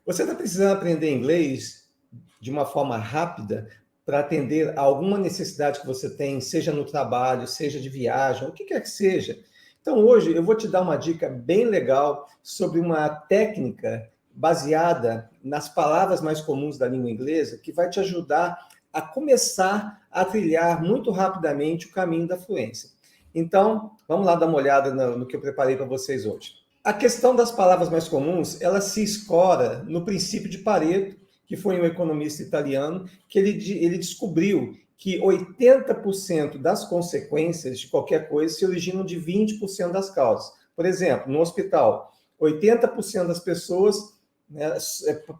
Você está precisando aprender inglês de uma forma rápida para atender a alguma necessidade que você tem, seja no trabalho, seja de viagem, o que quer que seja. Então, hoje eu vou te dar uma dica bem legal sobre uma técnica baseada nas palavras mais comuns da língua inglesa, que vai te ajudar a começar a trilhar muito rapidamente o caminho da fluência. Então, vamos lá dar uma olhada no que eu preparei para vocês hoje. A questão das palavras mais comuns, ela se escora no princípio de Pareto, que foi um economista italiano, que ele descobriu que 80% das consequências de qualquer coisa se originam de 20% das causas. Por exemplo, no hospital, 80% das pessoas, né,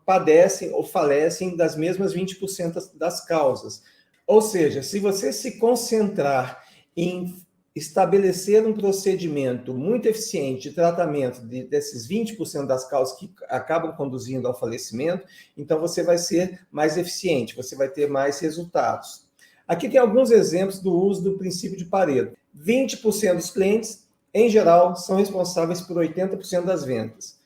padecem ou falecem das mesmas 20% das causas. Ou seja, se você se concentrar em estabelecer um procedimento muito eficiente de tratamento desses 20% das causas que acabam conduzindo ao falecimento, então você vai ser mais eficiente, você vai ter mais resultados. Aqui tem alguns exemplos do uso do princípio de Pareto. 20% dos clientes, em geral, são responsáveis por 80% das vendas.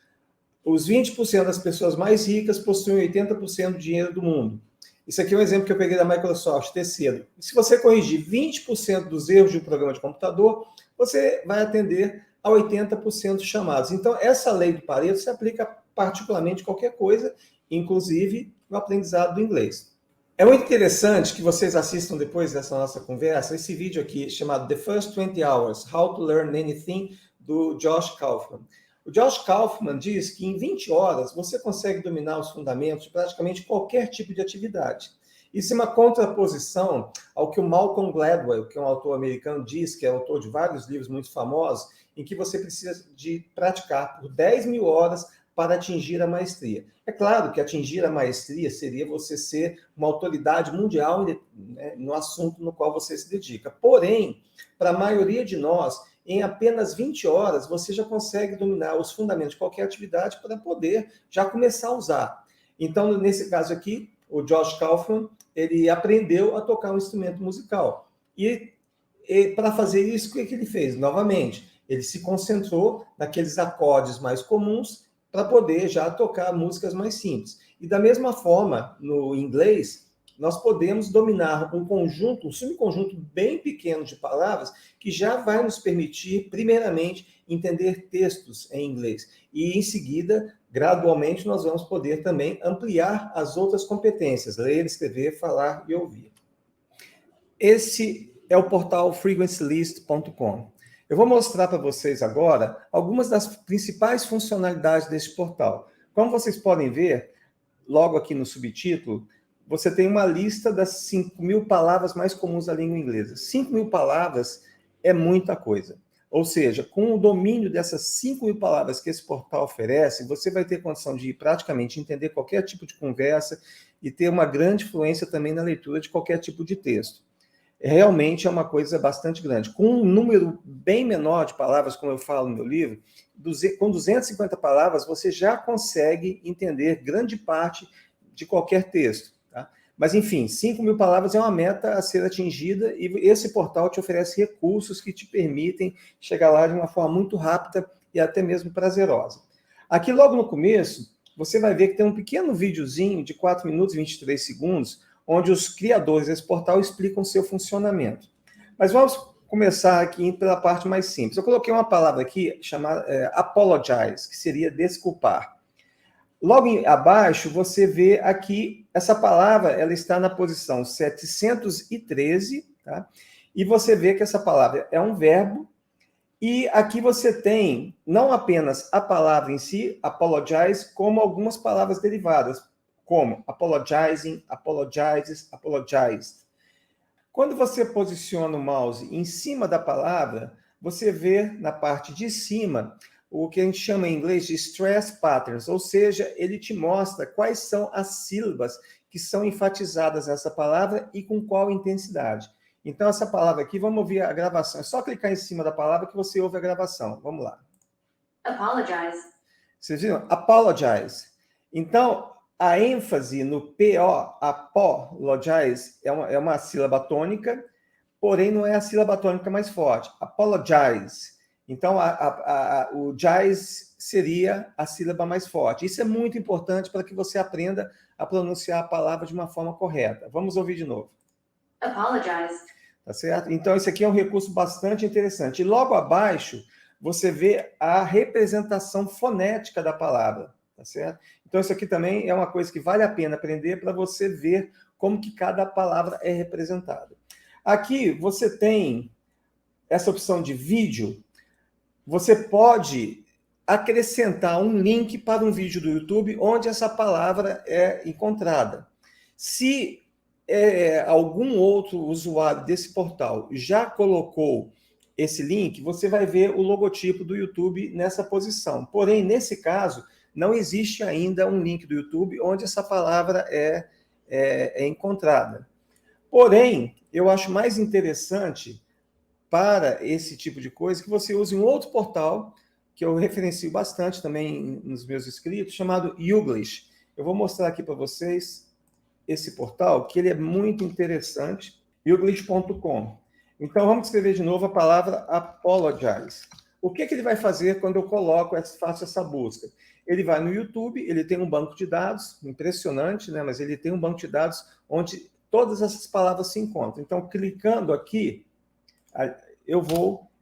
Os 20% das pessoas mais ricas possuem 80% do dinheiro do mundo. Isso aqui é um exemplo que eu peguei da Microsoft, terceiro. Se você corrigir 20% dos erros de um programa de computador, você vai atender a 80% dos chamados. Então, essa lei do Pareto se aplica particularmente a qualquer coisa, inclusive no aprendizado do inglês. É muito interessante que vocês assistam depois dessa nossa conversa esse vídeo aqui chamado The First 20 Hours, How to Learn Anything, do Josh Kaufman. O Josh Kaufman diz que em 20 horas você consegue dominar os fundamentos de praticamente qualquer tipo de atividade. Isso é uma contraposição ao que o Malcolm Gladwell, que é um autor americano, diz, que é autor de vários livros muito famosos, em que você precisa de praticar por 10 mil horas para atingir a maestria. É claro que atingir a maestria seria você ser uma autoridade mundial, né, no assunto no qual você se dedica. Porém, para a maioria de nós, em apenas 20 horas, você já consegue dominar os fundamentos de qualquer atividade para poder já começar a usar. Então, nesse caso aqui, o Josh Kaufman, ele aprendeu a tocar um instrumento musical. E para fazer isso, o que ele fez? Novamente, ele se concentrou naqueles acordes mais comuns para poder já tocar músicas mais simples. E da mesma forma, no inglês, nós podemos dominar um subconjunto bem pequeno de palavras que já vai nos permitir, primeiramente, entender textos em inglês. E, em seguida, gradualmente, nós vamos poder também ampliar as outras competências, ler, escrever, falar e ouvir. Esse é o portal frequencylist.com. Eu vou mostrar para vocês agora algumas das principais funcionalidades desse portal. Como vocês podem ver, logo aqui no subtítulo, você tem uma lista das 5.000 palavras mais comuns da língua inglesa. 5.000 palavras é muita coisa. Ou seja, com o domínio dessas 5.000 palavras que esse portal oferece, você vai ter condição de praticamente entender qualquer tipo de conversa e ter uma grande fluência também na leitura de qualquer tipo de texto. Realmente é uma coisa bastante grande. Com um número bem menor de palavras, como eu falo no meu livro, com 250 palavras, você já consegue entender grande parte de qualquer texto. Tá? Mas, enfim, 5.000 palavras é uma meta a ser atingida e esse portal te oferece recursos que te permitem chegar lá de uma forma muito rápida e até mesmo prazerosa. Aqui, logo no começo, você vai ver que tem um pequeno videozinho de 4 minutos e 23 segundos, onde os criadores desse portal explicam seu funcionamento. Mas vamos começar aqui pela parte mais simples. Eu coloquei uma palavra aqui chamada apologize, que seria desculpar. Logo abaixo, você vê aqui, essa palavra ela está na posição 713, tá? E você vê que essa palavra é um verbo, e aqui você tem não apenas a palavra em si, apologize, como algumas palavras derivadas, como apologizing, apologizes, apologized. Quando você posiciona o mouse em cima da palavra, você vê na parte de cima o que a gente chama em inglês de stress patterns, ou seja, ele te mostra quais são as sílabas que são enfatizadas nessa palavra e com qual intensidade. Então, essa palavra aqui, vamos ouvir a gravação. É só clicar em cima da palavra que você ouve a gravação. Vamos lá. Apologize. Vocês viram? Apologize. Então, a ênfase no PO, apologize, é uma sílaba tônica, porém não é a sílaba tônica mais forte. Apologize. Então, o jazz seria a sílaba mais forte. Isso é muito importante para que você aprenda a pronunciar a palavra de uma forma correta. Vamos ouvir de novo. Apologize. Tá certo? Então, esse aqui é um recurso bastante interessante. E logo abaixo, você vê a representação fonética da palavra. Tá certo? Então, isso aqui também é uma coisa que vale a pena aprender para você ver como que cada palavra é representada. Aqui, você tem essa opção de vídeo. Você pode acrescentar um link para um vídeo do YouTube onde essa palavra é encontrada. Se algum outro usuário desse portal já colocou esse link, você vai ver o logotipo do YouTube nessa posição. Porém, nesse caso, não existe ainda um link do YouTube onde essa palavra é encontrada. Porém, eu acho mais interessante para esse tipo de coisa que você use um outro portal que eu referencio bastante também nos meus escritos, chamado Youglish. Eu vou mostrar aqui para vocês esse portal, que ele é muito interessante, youglish.com. Então, vamos escrever de novo a palavra apologize. O que ele vai fazer quando eu faço essa busca? Ele vai no YouTube, ele tem um banco de dados, impressionante, né? Mas ele tem um banco de dados onde todas essas palavras se encontram. Então, clicando aqui,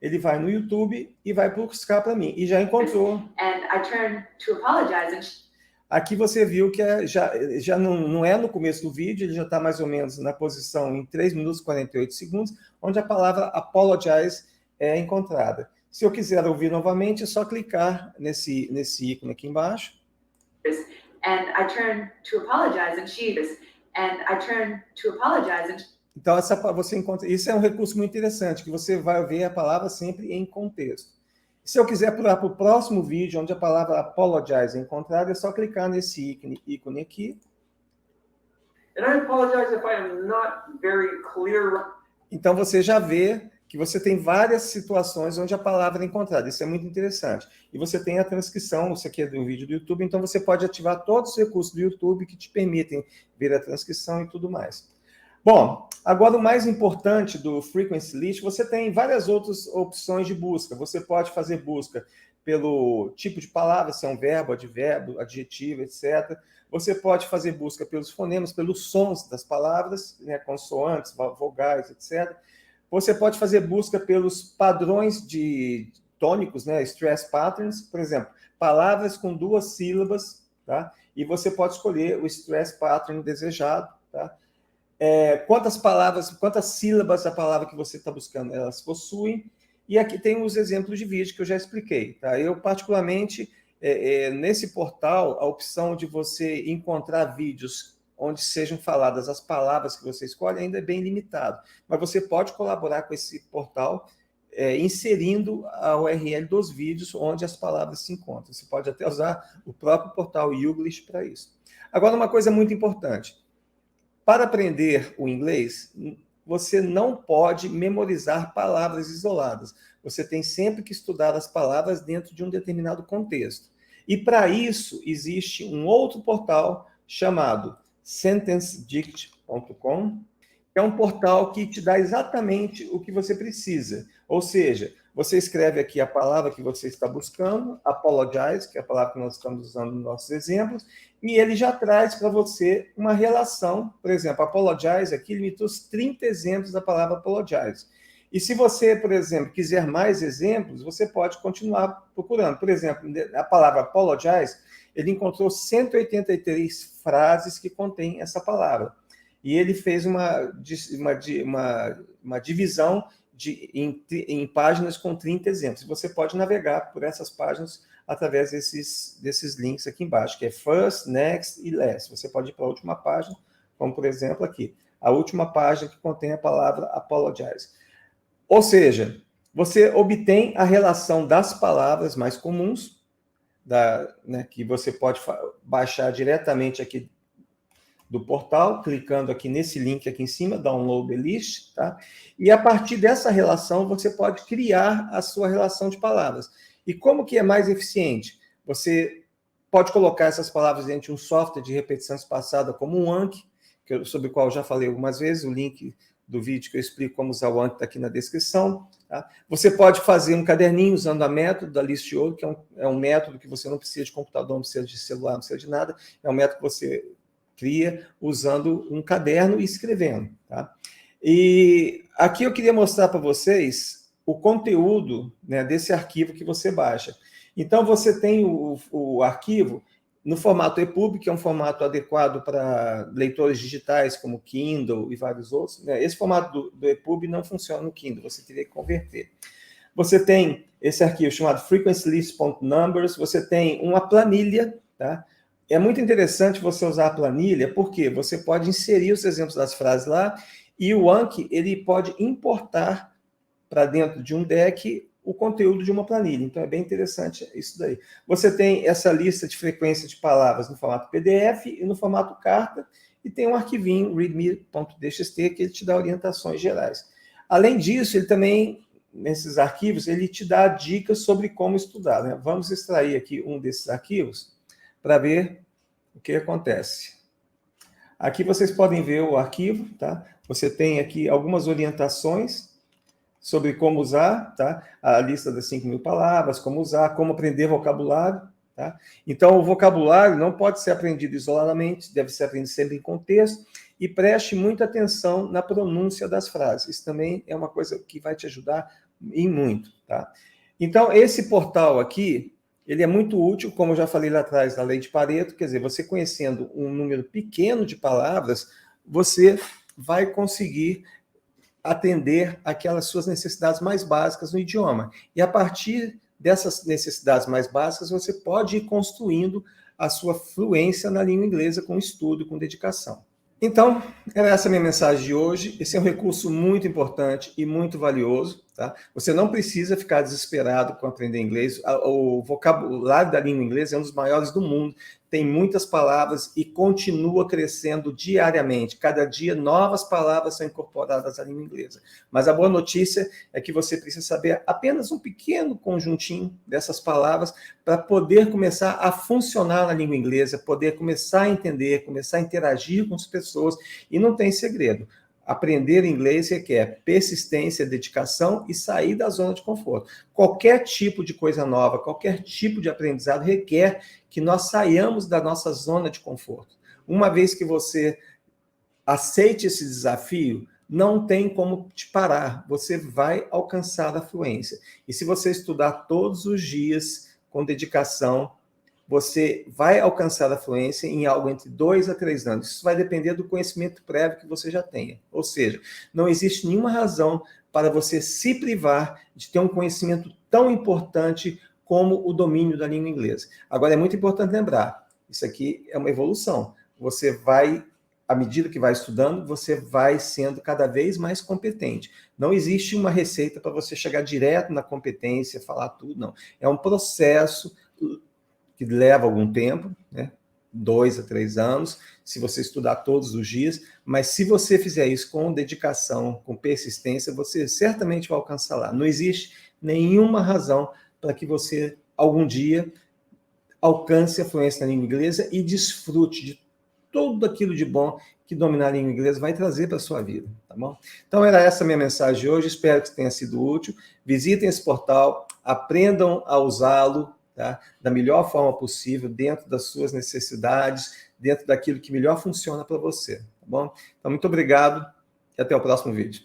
ele vai no YouTube e vai buscar para mim. E já encontrou. And I turn to apologize. Aqui você viu que já não é no começo do vídeo, ele já está mais ou menos na posição em 3 minutos e 48 segundos, onde a palavra apologize é encontrada. Se eu quiser ouvir novamente, é só clicar nesse ícone aqui embaixo. And I turn to apologize and she is. And I turn to apologize and... Então, você encontra. Isso é um recurso muito interessante, que você vai ver a palavra sempre em contexto. Se eu quiser pular para o próximo vídeo, onde a palavra apologize é encontrada, é só clicar nesse ícone aqui. And I apologize if I am not very clear. Então, você já vê que você tem várias situações onde a palavra é encontrada. Isso é muito interessante. E você tem a transcrição, isso aqui é do vídeo do YouTube, então você pode ativar todos os recursos do YouTube que te permitem ver a transcrição e tudo mais. Bom, agora o mais importante do Frequency List, você tem várias outras opções de busca. Você pode fazer busca pelo tipo de palavra, se é um verbo, advérbio, adjetivo, etc. Você pode fazer busca pelos fonemas, pelos sons das palavras, né, consoantes, vogais, etc. Você pode fazer busca pelos padrões de tônicos, né, stress patterns, por exemplo, palavras com 2 sílabas, tá? E você pode escolher o stress pattern desejado, tá? Quantas sílabas a palavra que você está buscando elas possuem. E aqui tem os exemplos de vídeo que eu já expliquei. Tá? Eu, particularmente, nesse portal, a opção de você encontrar vídeos onde sejam faladas as palavras que você escolhe ainda é bem limitado. Mas você pode colaborar com esse portal inserindo a URL dos vídeos onde as palavras se encontram. Você pode até usar o próprio portal Youglish para isso. Agora, uma coisa muito importante. Para aprender o inglês, você não pode memorizar palavras isoladas. Você tem sempre que estudar as palavras dentro de um determinado contexto. E para isso, existe um outro portal chamado SentenceDict.com, que é um portal que te dá exatamente o que você precisa. Ou seja, você escreve aqui a palavra que você está buscando, apologize, que é a palavra que nós estamos usando nos nossos exemplos, e ele já traz para você uma relação. Por exemplo, apologize aqui, ele me trouxe 30 exemplos da palavra apologize. E se você, por exemplo, quiser mais exemplos, você pode continuar procurando. Por exemplo, a palavra apologize, ele encontrou 183 frases que contêm essa palavra. E ele fez uma divisão em páginas com 30 exemplos. Você pode navegar por essas páginas através desses links aqui embaixo, que é first, next e last. Você pode ir para a última página, como, por exemplo, aqui. A última página que contém a palavra apologize. Ou seja, você obtém a relação das palavras mais comuns, que você pode baixar diretamente aqui do portal, clicando aqui nesse link aqui em cima, download the list, tá? E a partir dessa relação, você pode criar a sua relação de palavras. E como que é mais eficiente? Você pode colocar essas palavras dentro de um software de repetição espaçada, como um Anki, sobre o qual eu já falei algumas vezes, o link do vídeo que eu explico como usar o Anki, está aqui na descrição. Tá? Você pode fazer um caderninho usando a método da List de Ouro, que é um método que você não precisa de computador, não precisa de celular, não precisa de nada. É um método que você cria usando um caderno e escrevendo. Tá? E aqui eu queria mostrar para vocês o conteúdo, né, desse arquivo que você baixa. Então, você tem o arquivo no formato EPUB, que é um formato adequado para leitores digitais, como Kindle e vários outros. Né? Esse formato do EPUB não funciona no Kindle, você teria que converter. Você tem esse arquivo chamado frequencylist.numbers, você tem uma planilha, tá? É muito interessante você usar a planilha, porque você pode inserir os exemplos das frases lá, e o Anki, ele pode importar para dentro de um deck o conteúdo de uma planilha. Então, é bem interessante isso daí. Você tem essa lista de frequência de palavras no formato PDF e no formato carta, e tem um arquivinho, readme.txt, que ele te dá orientações gerais. Além disso, ele também, nesses arquivos, ele te dá dicas sobre como estudar. Né? Vamos extrair aqui um desses arquivos para ver o que acontece. Aqui vocês podem ver o arquivo, tá? Você tem aqui algumas orientações sobre como usar, tá? A lista das 5.000 palavras, como usar, como aprender vocabulário, tá? Então, o vocabulário não pode ser aprendido isoladamente, deve ser aprendido sempre em contexto, e preste muita atenção na pronúncia das frases. Isso também é uma coisa que vai te ajudar em muito, tá? Então, esse portal aqui, ele é muito útil, como eu já falei lá atrás, da lei de Pareto, quer dizer, você conhecendo um número pequeno de palavras, você vai conseguir atender aquelas suas necessidades mais básicas no idioma. E a partir dessas necessidades mais básicas, você pode ir construindo a sua fluência na língua inglesa com estudo, com dedicação. Então, era essa a minha mensagem de hoje. Esse é um recurso muito importante e muito valioso. Tá? Você não precisa ficar desesperado com aprender inglês. O vocabulário da língua inglesa é um dos maiores do mundo. Tem muitas palavras e continua crescendo diariamente. Cada dia, novas palavras são incorporadas à língua inglesa. Mas a boa notícia é que você precisa saber apenas um pequeno conjuntinho dessas palavras para poder começar a funcionar na língua inglesa, poder começar a entender, começar a interagir com as pessoas. E não tem segredo. Aprender inglês requer persistência, dedicação e sair da zona de conforto. Qualquer tipo de coisa nova, qualquer tipo de aprendizado requer que nós saiamos da nossa zona de conforto. Uma vez que você aceite esse desafio, não tem como te parar. Você vai alcançar a fluência. E se você estudar todos os dias com dedicação, você vai alcançar a fluência em algo entre 2 a 3 anos. Isso vai depender do conhecimento prévio que você já tenha. Ou seja, não existe nenhuma razão para você se privar de ter um conhecimento tão importante como o domínio da língua inglesa. Agora, é muito importante lembrar, isso aqui é uma evolução. Você vai, à medida que vai estudando, você vai sendo cada vez mais competente. Não existe uma receita para você chegar direto na competência, falar tudo, não. É um processo que leva algum tempo, né? 2 a 3 anos, se você estudar todos os dias, mas se você fizer isso com dedicação, com persistência, você certamente vai alcançar lá. Não existe nenhuma razão para que você, algum dia, alcance a fluência na língua inglesa e desfrute de tudo aquilo de bom que dominar a língua inglesa vai trazer para a sua vida, tá bom? Então, era essa a minha mensagem de hoje, espero que tenha sido útil. Visitem esse portal, aprendam a usá-lo, tá? Da melhor forma possível, dentro das suas necessidades, dentro daquilo que melhor funciona para você, tá bom? Então, muito obrigado e até o próximo vídeo.